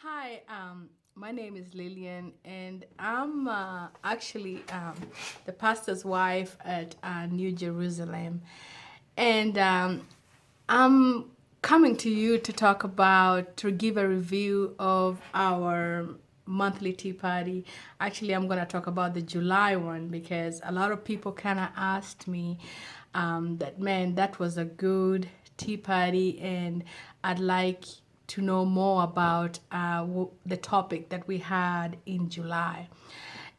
Hi, my name is Lilian, and I'm actually the pastor's wife at New Jerusalem. And I'm coming to you to talk about, to give a review of our monthly tea party. Actually, I'm going to talk about the July one because a lot of people kind of asked me that, man, that was a good tea party, and I'd like to know more about the topic that we had in July.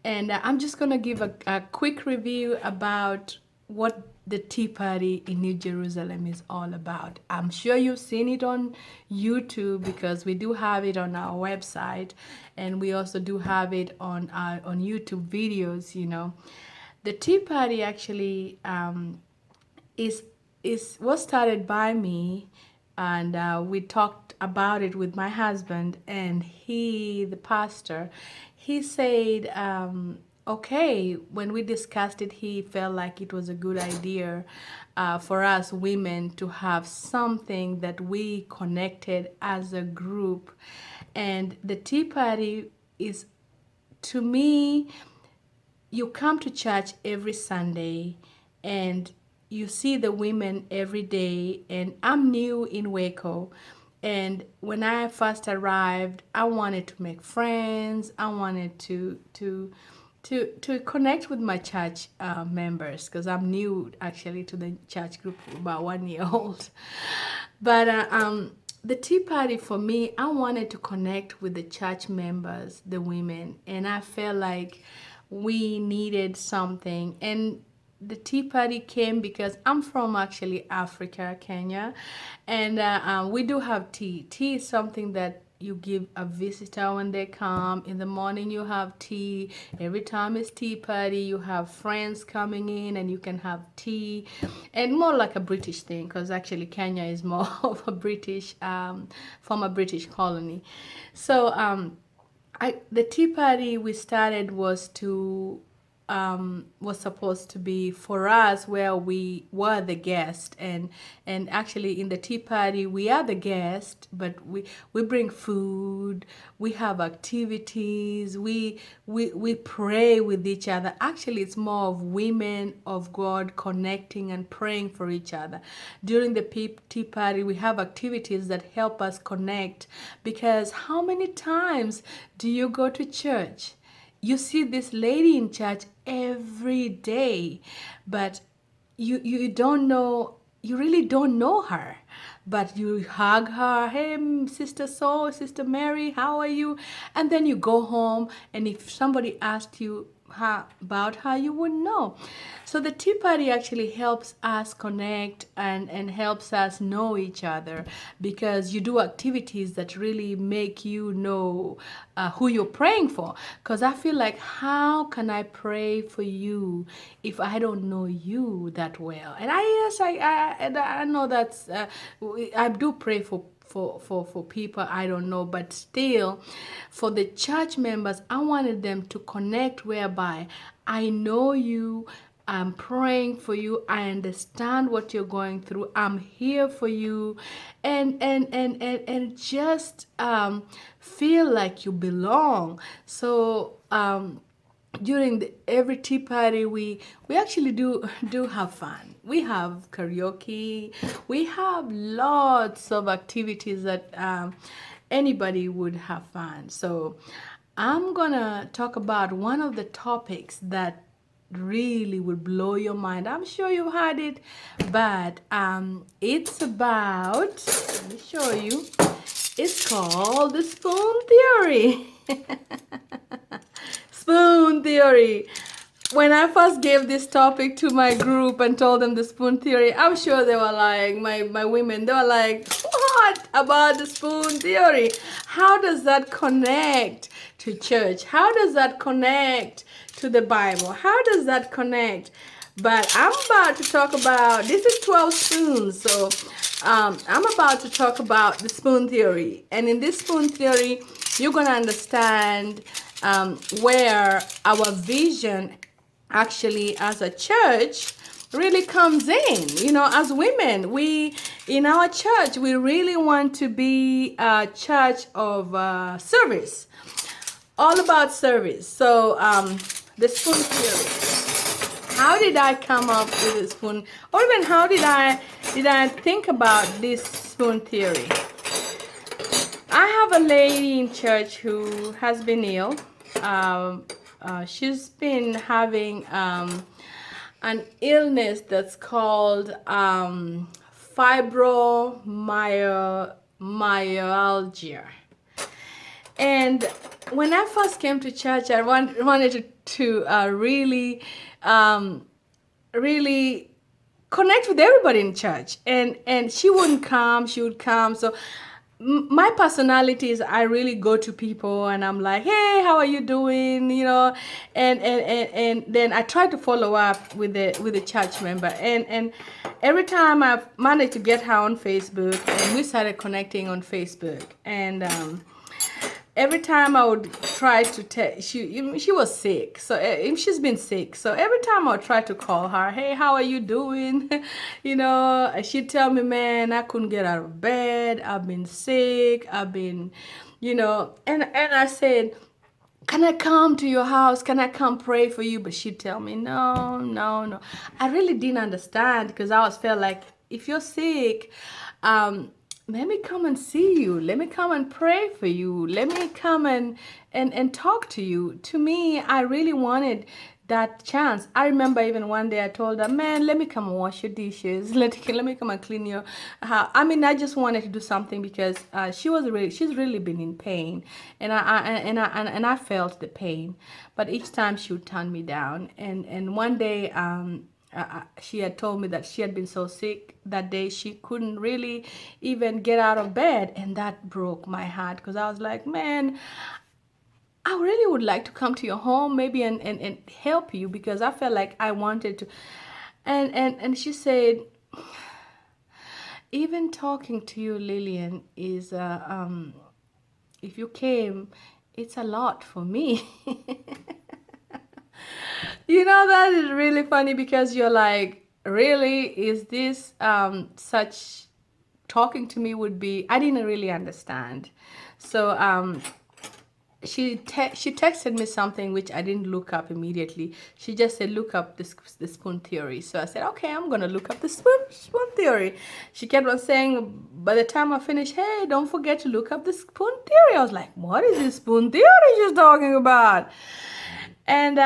And I'm just going to give a quick review about what the Tea Party in New Jerusalem is all about. I'm sure you've seen it on YouTube because we do have it on our website, and we also do have it on YouTube videos. The Tea Party actually is was started by me, and we talked about it with my husband, and the pastor, he said, okay, when we discussed it, he felt like it was a good idea for us women to have something that we connected as a group. And the Tea Party is, to me, you come to church every Sunday and you see the women every day. And I'm new in Waco. And when I first arrived, I wanted to make friends. I wanted to connect with my church members because I'm new actually to the church group, about 1 year old. But the Tea Party for me, I wanted to connect with the church members, the women, and I felt like we needed something. And the Tea Party came because I'm from actually Africa, Kenya, and we do have tea. Tea is something that you give a visitor when they come. In the morning, you have tea. Every time it's Tea Party, you have friends coming in and you can have tea. And more like a British thing, because actually Kenya is more of a British, former British colony. So the Tea Party we started was supposed to be for us where we were the guest, and actually in the Tea Party we are the guest, but we bring food, we have activities, we pray with each other. Actually, it's more of women of God connecting and praying for each other. During the Tea Party we have activities that help us connect, because how many times do you go to church? You see this lady in church every day, but you don't know, you really don't know her, but you hug her, hey, sister so, sister Mary, how are you? And then you go home, and if somebody asked you about her, you wouldn't know. So the Tea Party actually helps us connect and helps us know each other, because you do activities that really make you know who you're praying for. Because I feel like, how can I pray for you if I don't know you that well? And I know that's I do pray for people I don't know, but still, for the church members, I wanted them to connect whereby I know you, I'm praying for you, I understand what you're going through, I'm here for you, and just feel like you belong. So during every Tea Party, we actually do have fun. We have karaoke. We have lots of activities that anybody would have fun. So I'm gonna talk about one of the topics that really will blow your mind. I'm sure you've heard it, but it's about, let me show you. It's called the spoon theory. Spoon theory. When I first gave this topic to my group and told them the spoon theory, I'm sure they were like, my women, they were like, what about the spoon theory? How does that connect to church? How does that connect to the Bible? How does that connect? But I'm about to talk about, this is 12 spoons, so I'm about to talk about the spoon theory. And in this spoon theory, you're going to understand where our vision actually as a church, really comes in. You know, as women, in our church, we really want to be a church of service, all about service. So the spoon theory. How did I come up with the spoon? Or even how did I think about this spoon theory? I have a lady in church who has been ill. She's been having an illness that's called fibromyalgia. And when I first came to church, I wanted to really connect with everybody in church. And she wouldn't come, she would come. So my personality is I really go to people and I'm like, hey, how are you doing? You know, and then I try to follow up with the church member. And every time I've managed to get her on Facebook, and we started connecting on Facebook. And every time I would try to tell, she was sick, so she's been sick. So every time I would try to call her, hey, how are you doing? You know, she'd tell me, man, I couldn't get out of bed. I've been sick. I've been, you know, and I said, can I come to your house? Can I come pray for you? But she'd tell me, no. I really didn't understand because I always felt like if you're sick, let me come and see you. Let me come and pray for you. Let me come and talk to you. To me, I really wanted that chance. I remember even one day I told her, man, let me come and wash your dishes. Let me come and clean your house. I mean, I just wanted to do something because she's really been in pain, and I felt the pain. But each time she would turn me down. And one day, she had told me that she had been so sick that day she couldn't really even get out of bed, and that broke my heart because I was like, man, I really would like to come to your home maybe and help you because I felt like I wanted to. And she said, even talking to you, Lilian, is if you came, it's a lot for me. You know, that is really funny because you're like, really, is this such talking to me would be, I didn't really understand. So she texted me something which I didn't look up immediately. She just said, look up the spoon theory. So I said, okay, I'm going to look up the spoon theory. She kept on saying, by the time I finished, hey, don't forget to look up the spoon theory. I was like, what is this spoon theory she's talking about? And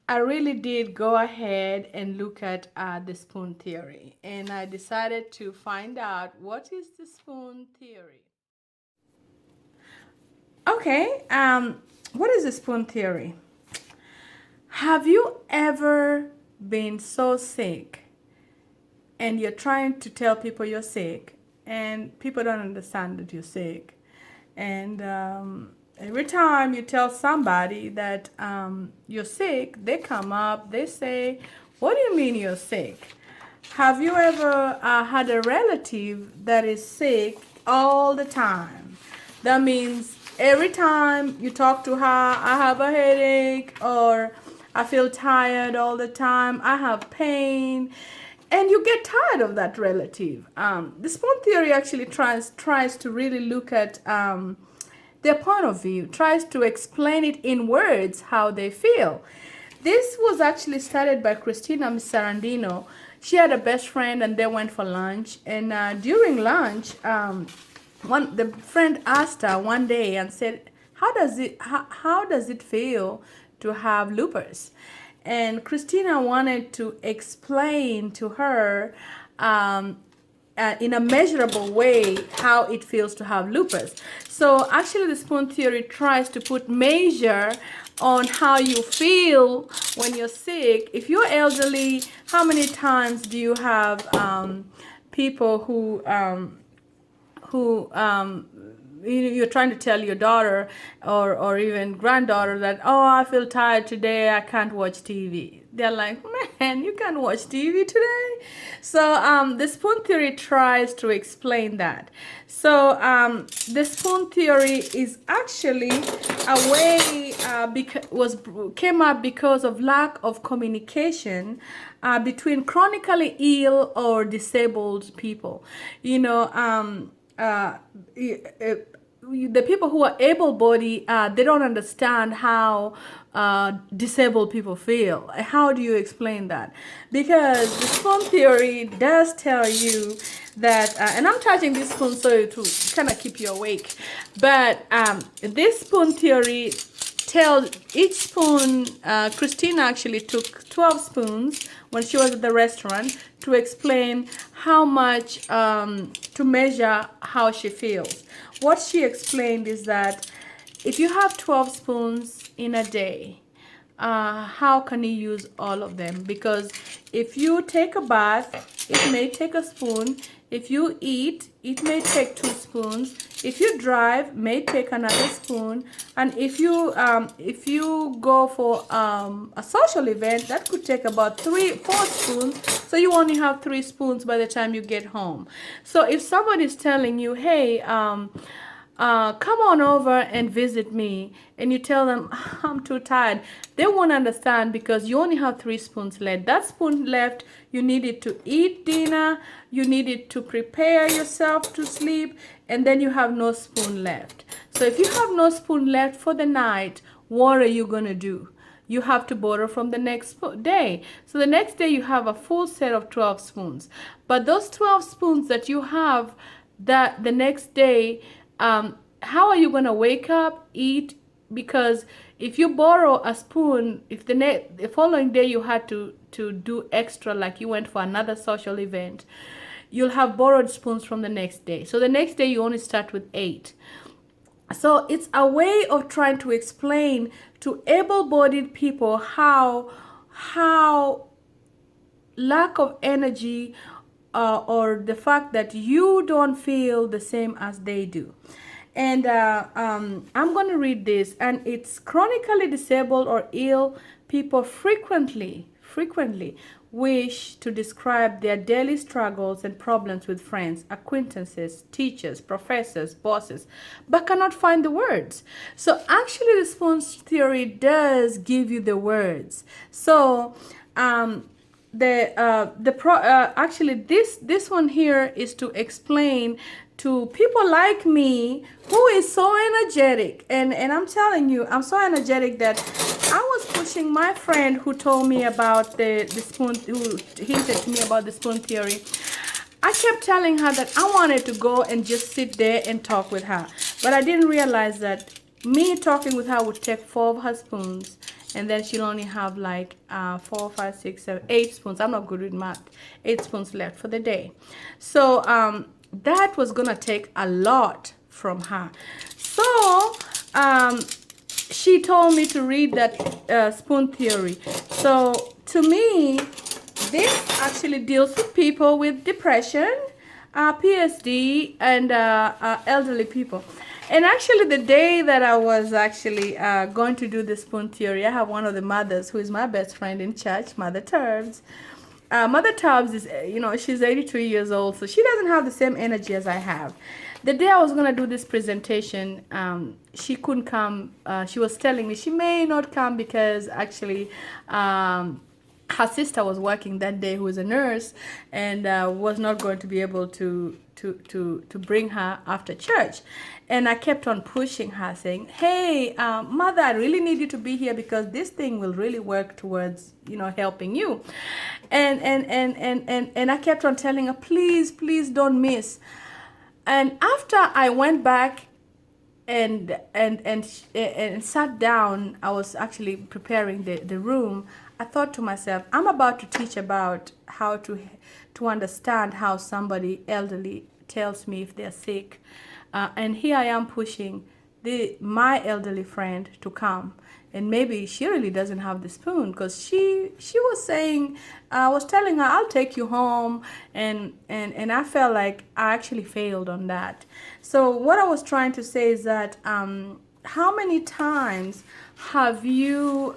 I really did go ahead and look at the spoon theory. And I decided to find out what is the spoon theory. Okay, what is the spoon theory? Have you ever been so sick and you're trying to tell people you're sick and people don't understand that you're sick? And every time you tell somebody that you're sick, they come up, they say, what do you mean you're sick? Have you ever had a relative that is sick all the time? That means every time you talk to her, I have a headache, or I feel tired all the time, I have pain, and you get tired of that relative. The spoon theory actually tries to really look at their point of view, tries to explain it in words how they feel. This was actually started by Miserandino. She had a best friend and they went for lunch, and during lunch, the friend asked her one day and said, how does it feel to have lupus? And Christina wanted to explain to her in a measurable way how it feels to have lupus. So actually the spoon theory tries to put measure on how you feel when you're sick. If you're elderly, how many times do you have people who you're trying to tell your daughter or even granddaughter that, oh, I feel tired today, I can't watch TV. They're like, man, you can't watch TV today? So the spoon theory tries to explain that. So the spoon theory is actually a way came up because of lack of communication between chronically ill or disabled people. You know, the people who are able-bodied, they don't understand how disabled people feel. How do you explain that? Because the spoon theory does tell you that, and I'm touching this spoon so to kind of keep you awake, but this spoon theory tells each spoon, Christina actually took 12 spoons when she was at the restaurant to explain how much, to measure how she feels. What she explained is that if you have 12 spoons in a day, how can you use all of them? Because if you take a bath, it may take a spoon. If you eat, it may take 2 spoons. If you drive, may take another spoon. And if you go for a social event, that could take about 4 spoons. So you only have 3 spoons by the time you get home. So if somebody's telling you, hey, come on over and visit me, and you tell them, I'm too tired, they won't understand because you only have 3 spoons left. That spoon left, you needed to eat dinner, you needed to prepare yourself to sleep, and then you have no spoon left. So if you have no spoon left for the night, what are you going to do? You have to borrow from the next day. So the next day you have a full set of 12 spoons. But those 12 spoons that you have the next day, how are you going to wake up, eat? Because if you borrow a spoon, if the following day you had to do extra, like you went for another social event, you'll have borrowed spoons from the next day. So the next day you only start with 8. So it's a way of trying to explain to able-bodied people how lack of energy or the fact that you don't feel the same as they do. And I'm going to read this, and it's chronically disabled or ill people frequently wish to describe their daily struggles and problems with friends, acquaintances, teachers, professors, bosses, but cannot find the words. So actually the spoon theory does give you the words. So actually this one here is to explain to people like me who is so energetic, and I'm telling you, I'm so energetic that I was pushing my friend who told me about the spoon, who hinted to me about the spoon theory. I kept telling her that I wanted to go and just sit there and talk with her, but I didn't realize that me talking with her would take 4 of her spoons, and then she'll only have like 4, 5, 6, 7, 8 spoons. I'm not good with math. 8 spoons left for the day. So that was gonna take a lot from her. So she told me to read that spoon theory. So to me, this actually deals with people with depression, PSD, and elderly people. And actually the day that I was actually going to do the spoon theory, I have one of the mothers who is my best friend in church, Mother Tubbs. Mother Tubbs is, she's 82 years old, so she doesn't have the same energy as I have. The day I was going to do this presentation, she couldn't come. She was telling me she may not come because actually her sister was working that day, who is a nurse, and was not going to be able to bring her after church. And I kept on pushing her, saying, hey, mother, I really need you to be here because this thing will really work towards, helping you. And I kept on telling her, please don't miss. And after I went back and sat down, I was actually preparing the room. I thought to myself, I'm about to teach about how to understand how somebody elderly tells me if they're sick. And here I am pushing my elderly friend to come. And maybe she really doesn't have the spoon, because she was saying, I was telling her, I'll take you home. And I felt like I actually failed on that. So what I was trying to say is that how many times have you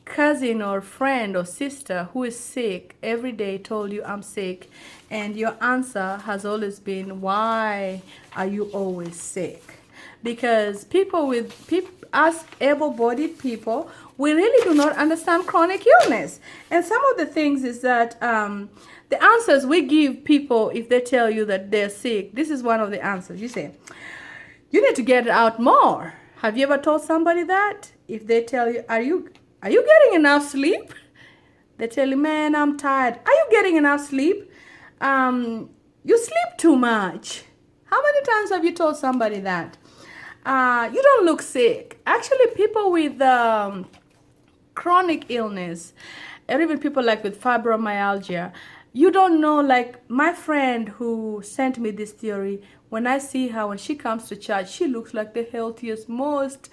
cousin or friend or sister who is sick every day told you, I'm sick, and your answer has always been, why are you always sick? because us able-bodied people, we really do not understand chronic illness. And some of the things is that the answers we give people if they tell you that they're sick. This is one of the answers. You say, you need to get out more. Have you ever told somebody that? If they tell you, are you getting enough sleep? They tell you, man, I'm tired. Are you getting enough sleep? You sleep too much. How many times have you told somebody that? You don't look sick. Actually, people with chronic illness, and even people like with fibromyalgia, you don't know, like my friend who sent me this theory, when I see her, when she comes to church, she looks like the healthiest, most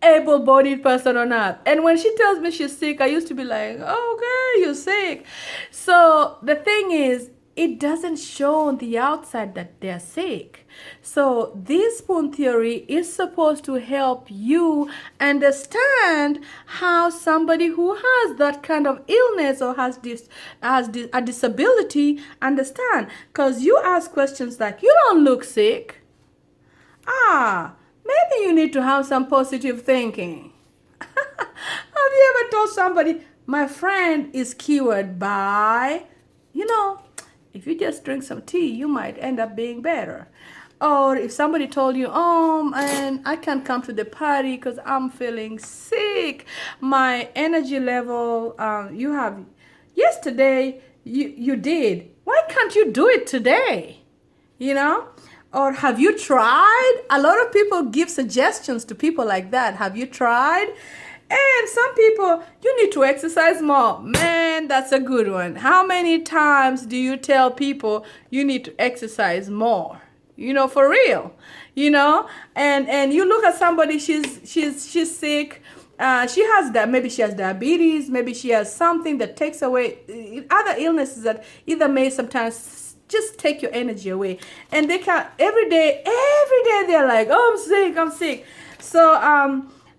able-bodied person on earth. And when she tells me she's sick, I used to be like, okay, you're sick. So the thing is, it doesn't show on the outside that they're sick. So this spoon theory is supposed to help you understand how somebody who has that kind of illness or has a disability understand. Because you ask questions like, you don't look sick. Maybe you need to have some positive thinking. Have you ever told somebody, my friend is cured by, if you just drink some tea, you might end up being better. Or if somebody told you, man, I can't come to the party because I'm feeling sick. My energy level, yesterday, you did. Why can't you do it today? Or have you tried? A lot of people give suggestions to people like that. Have you tried? And some people, you need to exercise more. Man, that's a good one. How many times do you tell people you need to exercise more? For real. And you look at somebody, she's sick. Maybe she has diabetes. Maybe she has something that takes away other illnesses that either may sometimes just take your energy away. And they can every day they're like, I'm sick. So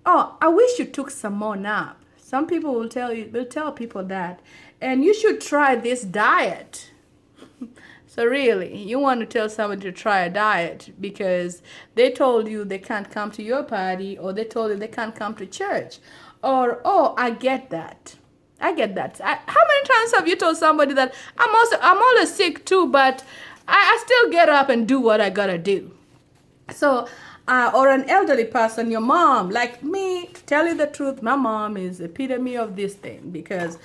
I wish you took some more nap. Some people will tell people that. And you should try this diet. So really, you want to tell somebody to try a diet because they told you they can't come to your party, or they told you they can't come to church. Or, I get that. How many times have you told somebody that I'm always sick too, but I still get up and do what I gotta do? So, or an elderly person, your mom, like me, to tell you the truth, my mom is the epitome of this thing, because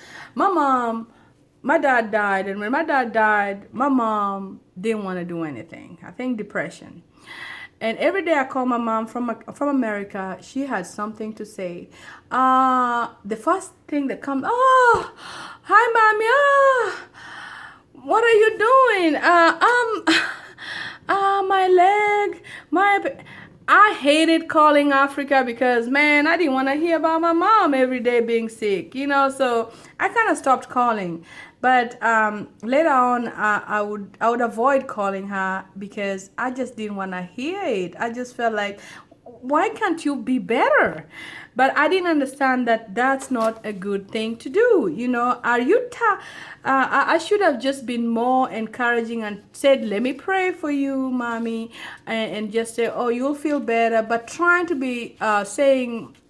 my dad died, and when my dad died, my mom didn't want to do anything. I think depression. And every day I call my mom from America, she had something to say. The first thing that comes, hi, mommy, what are you doing? My leg, I hated calling Africa because, man, I didn't want to hear about my mom every day being sick, so I kind of stopped calling. But later on, I would avoid calling her because I just didn't want to hear it. I just felt like, why can't you be better? But I didn't understand that that's not a good thing to do. Are you I should have just been more encouraging and said, let me pray for you, mommy, and just say, you'll feel better. But trying to be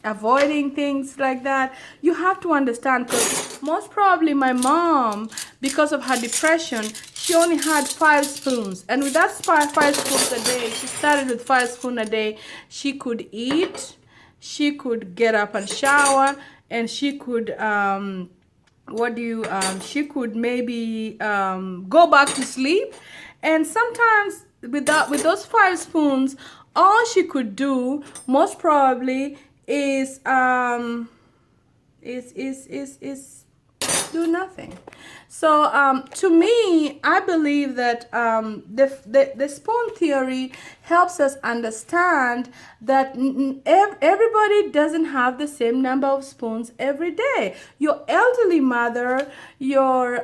avoiding things like that, you have to understand, because most probably my mom, because of her depression, she only had 5 spoons. And with that 5 spoons a day, she started with 5 spoons a day, she could eat, she could get up and shower, and she could she could maybe go back to sleep. And sometimes with those 5 spoons, all she could do most probably is do nothing. So to me, I believe that the spoon theory helps us understand that everybody doesn't have the same number of spoons every day. Your elderly mother, your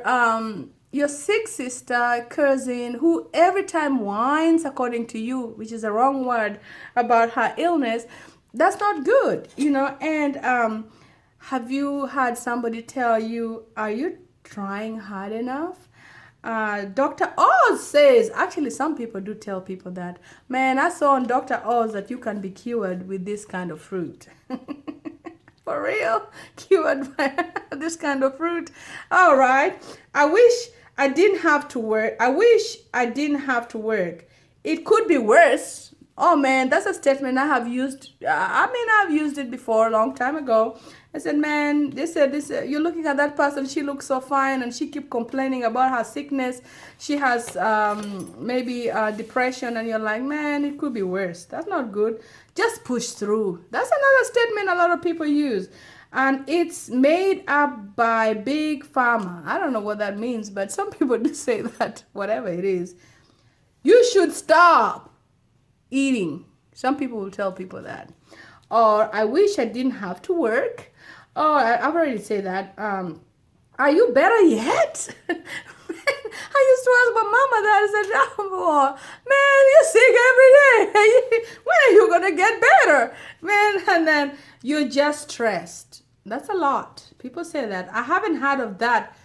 sick sister, cousin, who every time whines, according to you, which is a wrong word, about her illness, that's not good, and have you had somebody tell you, are you trying hard enough? Dr. Oz says, actually, some people do tell people that, man, I saw on Dr. Oz that you can be cured with this kind of fruit. For real? Cured by this kind of fruit? All right. I wish I didn't have to work. I wish I didn't have to work. It could be worse. Oh man, that's a statement I have used. I've used it before a long time ago. I said, man, they said this. You're looking at that person. She looks so fine, and she keep complaining about her sickness. She has maybe depression, and you're like, man, it could be worse. That's not good. Just push through. That's another statement a lot of people use, and it's made up by big pharma. I don't know what that means, but some people do say that. Whatever it is, you should stop eating. Some people will tell people that. Or I wish I didn't have to work. Oh, I've already said that. Are you better yet? I used to ask my mama that. I said, oh, man, you're sick every day. When are you going to get better? Man, and then you're just stressed. That's a lot. People say that. I haven't heard of that.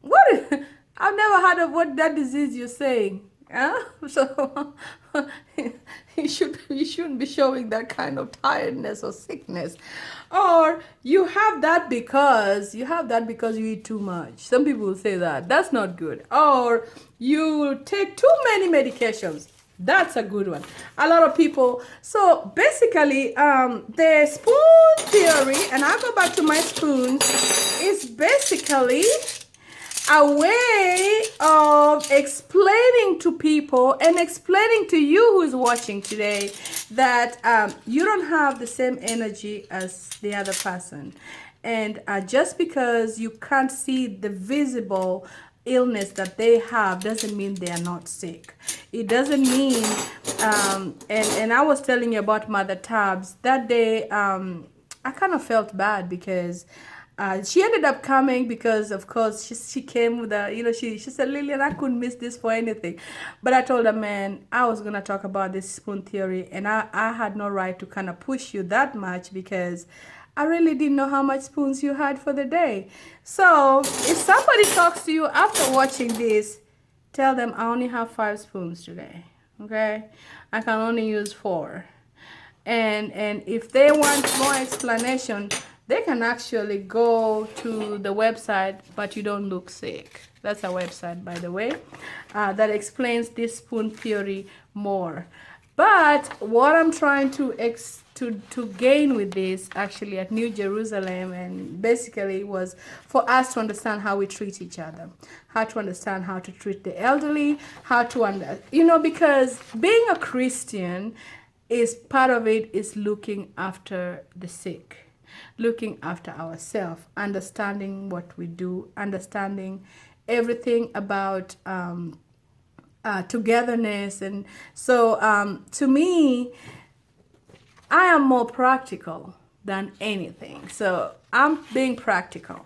I've never heard of what that disease you're saying. So you shouldn't be showing that kind of tiredness or sickness. Or you have that because you eat too much. Some people will say that. That's not good. Or you take too many medications. That's a good one. A lot of people. So basically, the spoon theory, and I'll go back to my spoon, is basically a way of explaining to people and explaining to you who's watching today that you don't have the same energy as the other person. And just because you can't see the visible illness that they have doesn't mean they are not sick. It doesn't mean, and I was telling you about Mother Tabs. That day, I kind of felt bad because she ended up coming because, of course, she came with she said, Lilian, I couldn't miss this for anything. But I told her, man, I was going to talk about this spoon theory, and I had no right to kind of push you that much because I really didn't know how much spoons you had for the day. So if somebody talks to you after watching this, tell them I only have 5 spoons today, okay? I can only use 4. And if they want more explanation, they can actually go to the website, But You Don't Look Sick. That's a website, by the way, that explains this spoon theory more. But what I'm trying to gain with this actually at New Jerusalem, and basically was for us to understand how we treat each other, how to understand how to treat the elderly, how to because being a Christian is part of it is looking after the sick. Looking after ourselves, understanding what we do, understanding everything about togetherness. And so to me, I am more practical than anything. So I'm being practical.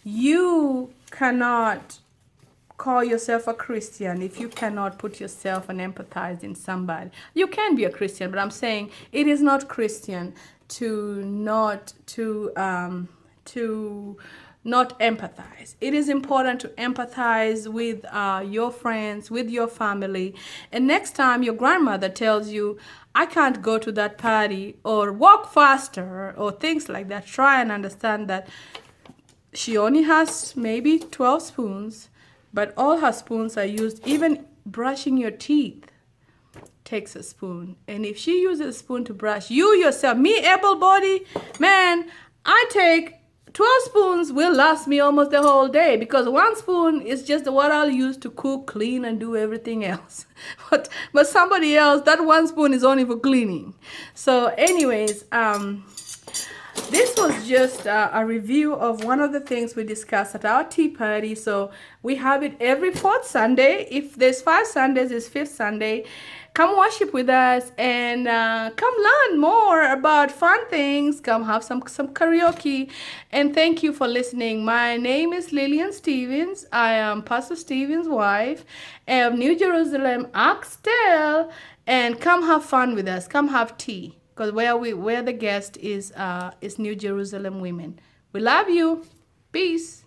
You cannot call yourself a Christian if you cannot put yourself and empathize in somebody. You can be a Christian, but I'm saying it is not Christian to not empathize. It is important to empathize with your friends, with your family. And next time your grandmother tells you, I can't go to that party, or walk faster, or things like that, try and understand that she only has maybe 12 spoons, but all her spoons are used. Even brushing your teeth takes a spoon. And if she uses a spoon to brush, you yourself, me able-bodied, man, I take 12 spoons will last me almost the whole day, because 1 spoon is just what I'll use to cook, clean, and do everything else. But somebody else, that 1 spoon is only for cleaning. So anyways, this was just a review of one of the things we discussed at our tea party. So we have it every 4th Sunday. If there's 5 Sundays, it's 5th Sunday. Come worship with us and come learn more about fun things. Come have some karaoke. And thank you for listening. My name is Lilian Stevens. I am Pastor Stevens' wife of New Jerusalem, Axtell. And come have fun with us. Come have tea. Because where the guest is New Jerusalem women. We love you. Peace.